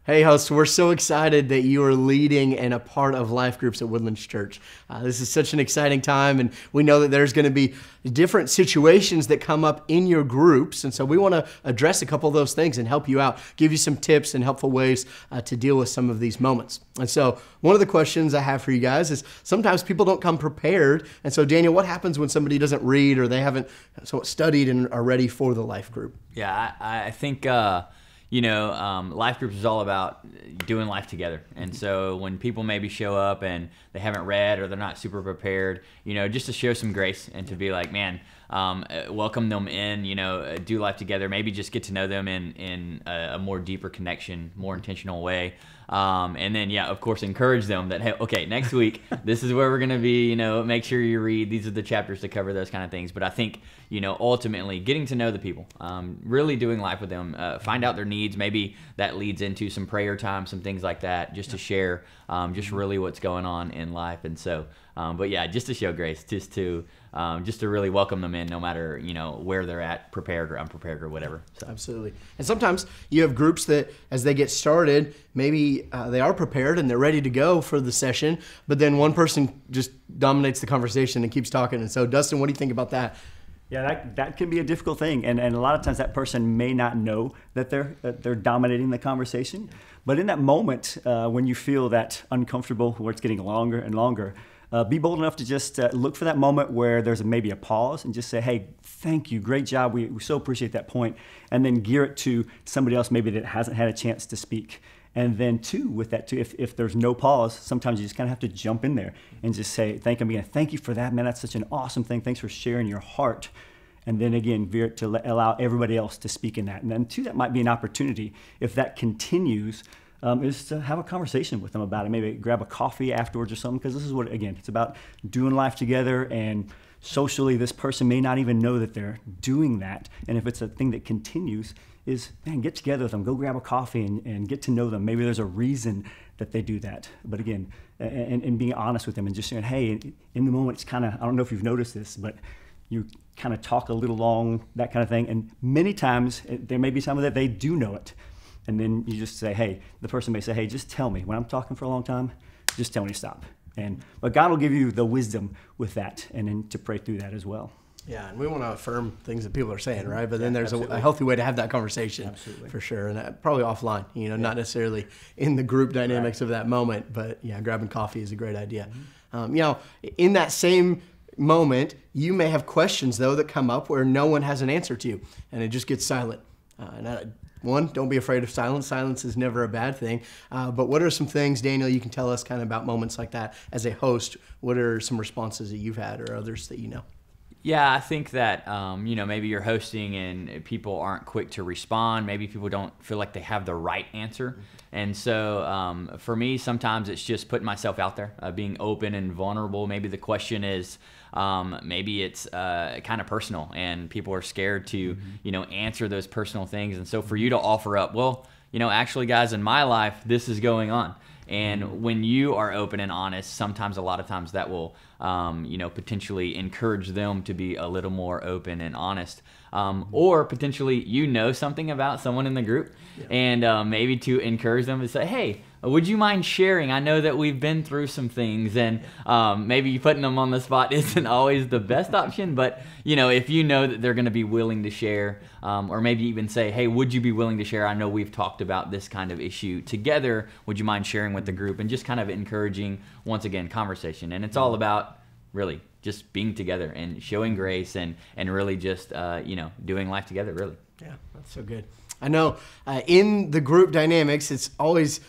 Hey, hosts, we're so excited that you are leading and a part of life groups at Woodlands Church. This is such an exciting time, and we know that there's going to be different situations that come up in your groups, and so we want to address a couple of those things and help you out, give you some tips and helpful ways to deal with some of these moments. And so one of the questions I have for you guys is sometimes people don't come prepared, and so Daniel, what happens when somebody doesn't read or they haven't studied and are ready for the life group? Yeah, I think... life groups is all about doing life together. And so when people maybe show up and they haven't read or they're not super prepared, just to show some grace and to be like, man, welcome them in, do life together, maybe just get to know them in a more deeper connection, more intentional way. And then, of course, encourage them that, hey, okay, next week, this is where we're going to be, make sure you read, these are the chapters to cover, those kind of things. But I think, ultimately getting to know the people, really doing life with them, find out their needs. Maybe that leads into some prayer time, some things like that, just to share, just really what's going on in life. And so, just to show grace, just to really welcome them in, no matter, where they're at, prepared or unprepared or whatever. So. Absolutely. And sometimes you have groups that as they get started, maybe they are prepared and they're ready to go for the session, but then one person just dominates the conversation and keeps talking. And so Dustin, what do you think about that? Yeah, that can be a difficult thing, and a lot of times that person may not know that they're dominating the conversation. But in that moment, when you feel that uncomfortable, where it's getting longer and longer, be bold enough to just look for that moment where there's maybe a pause and just say, hey, thank you, great job, we so appreciate that point, and then gear it to somebody else maybe that hasn't had a chance to speak. And then with that too, if there's no pause, sometimes you just kind of have to jump in there and just say, thank you for that, man, that's such an awesome thing, thanks for sharing your heart. And then again, veer it to allow everybody else to speak in that. And then too, that might be an opportunity, if that continues, is to have a conversation with them about it. Maybe grab a coffee afterwards or something, because this is what, again, it's about doing life together, and socially this person may not even know that they're doing that. And if it's a thing that continues, is, man, get together with them, go grab a coffee and get to know them. Maybe there's a reason that they do that. But again, and being honest with them and just saying, hey, in the moment, it's kind of, I don't know if you've noticed this, but you kind of talk a little long, that kind of thing. And many times, there may be some of that they do know it. And then you just say, hey, the person may say, hey, just tell me. When I'm talking for a long time, just tell me to stop. But God will give you the wisdom with that, and then to pray through that as well. Yeah, and we want to affirm things that people are saying, right? But then there's a healthy way to have that conversation, for sure, and that, probably offline, not necessarily in the group dynamics of that moment, but grabbing coffee is a great idea. In that same moment, you may have questions, though, that come up where no one has an answer to, and it just gets silent. One, don't be afraid of silence. Silence is never a bad thing. But what are some things, Daniel, you can tell us kind of about moments like that as a host? What are some responses that you've had or others that you know? Yeah, I think that, maybe you're hosting and people aren't quick to respond. Maybe people don't feel like they have the right answer. And so for me, sometimes it's just putting myself out there, being open and vulnerable. Maybe the question is, maybe it's kind of personal and people are scared to, answer those personal things. And so for you to offer up, well, actually, guys, in my life, this is going on. And when you are open and honest, sometimes, a lot of times, that will, potentially encourage them to be a little more open and honest. Or potentially, something about someone in the group, and maybe to encourage them to say, hey, would you mind sharing? I know that we've been through some things, and maybe putting them on the spot isn't always the best option, but if you know that they're going to be willing to share, or maybe even say, hey, would you be willing to share? I know we've talked about this kind of issue together. Would you mind sharing with the group? And just kind of encouraging, once again, conversation. And it's all about really just being together and showing grace and really just, doing life together, really. Yeah, that's so good. I know in the group dynamics, it's always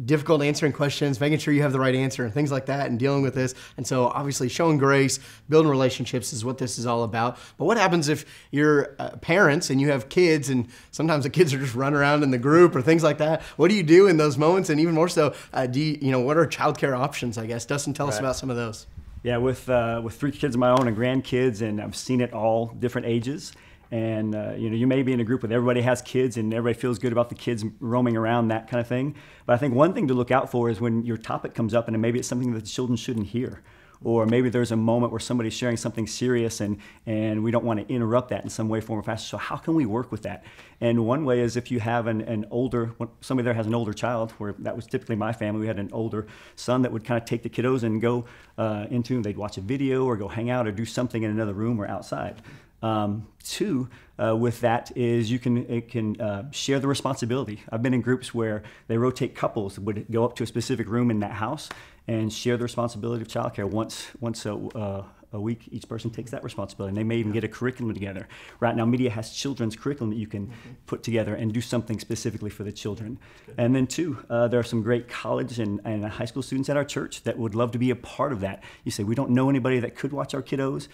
difficult answering questions, making sure you have the right answer and things like that, and dealing with this. And so obviously showing grace, building relationships is what this is all about. But what happens if you're parents and you have kids, and sometimes the kids are just running around in the group or things like that? What do you do in those moments? And even more so, what are childcare options, I guess? Dustin, tell us about some of those. Yeah, with 3 kids of my own and grandkids, and I've seen it all different ages. And you may be in a group where everybody has kids and everybody feels good about the kids roaming around, that kind of thing. But I think one thing to look out for is when your topic comes up and maybe it's something that the children shouldn't hear, or maybe there's a moment where somebody's sharing something serious and we don't want to interrupt that in some way, form, or fashion. So how can we work with that? And one way is if you have somebody there has an older child, where that was typically my family. We had an older son that would kind of take the kiddos and go they'd watch a video or go hang out or do something in another room or outside. Two, with that is you can share the responsibility. I've been in groups where they rotate couples, would go up to a specific room in that house and share the responsibility of childcare once a week. Each person takes that responsibility, and they may even get a curriculum together. Right now, Media has children's curriculum that you can put together and do something specifically for the children. And then two, there are some great college and high school students at our church that would love to be a part of that. You say, we don't know anybody that could watch our kiddos.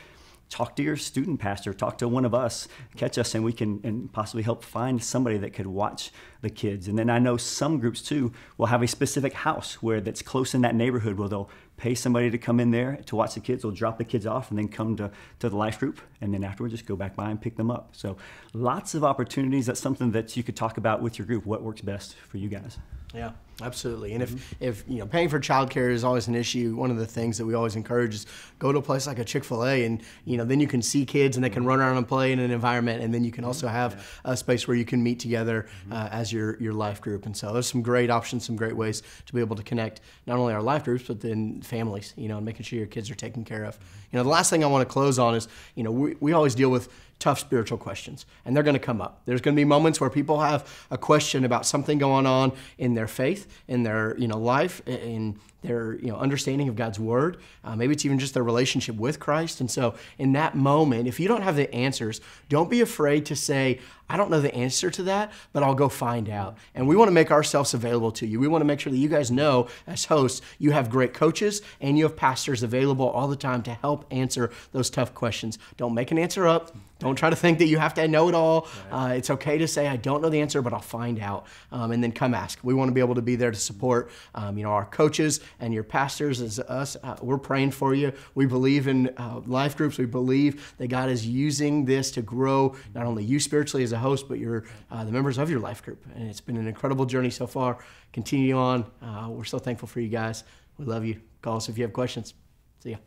Talk to your student pastor, talk to one of us, catch us, and we can possibly help find somebody that could watch the kids. And then I know some groups too will have a specific house that's close in that neighborhood where they'll pay somebody to come in there to watch the kids. They'll drop the kids off and then come to the life group, and then afterwards just go back by and pick them up. So lots of opportunities. That's something that you could talk about with your group, what works best for you guys. Yeah, absolutely. And if paying for childcare is always an issue, one of the things that we always encourage is go to a place like a Chick-fil-A, and then you can see kids and they can run around and play in an environment, and then you can also have a space where you can meet together as your life group. And so there's some great options, some great ways to be able to connect not only our life groups but then families, and making sure your kids are taken care of. The last thing I want to close on is, we always deal with tough spiritual questions, and they're going to come up. There's going to be moments where people have a question about something going on in their faith, in their life, in their understanding of God's word. Maybe it's even just their relationship with Christ. And so in that moment, if you don't have the answers, don't be afraid to say, I don't know the answer to that, but I'll go find out. And we want to make ourselves available to you. We want to make sure that you guys know, as hosts, you have great coaches and you have pastors available all the time to help answer those tough questions. Don't make an answer up. Don't try to think that you have to know it all. It's okay to say, I don't know the answer, but I'll find out. And then come ask. We want to be able to be there to support our coaches and your pastors as us. We're praying for you. We believe in life groups. We believe that God is using this to grow not only you spiritually as a host, but the members of your life group. And it's been an incredible journey so far. Continue on. We're so thankful for you guys. We love you. Call us if you have questions. See ya.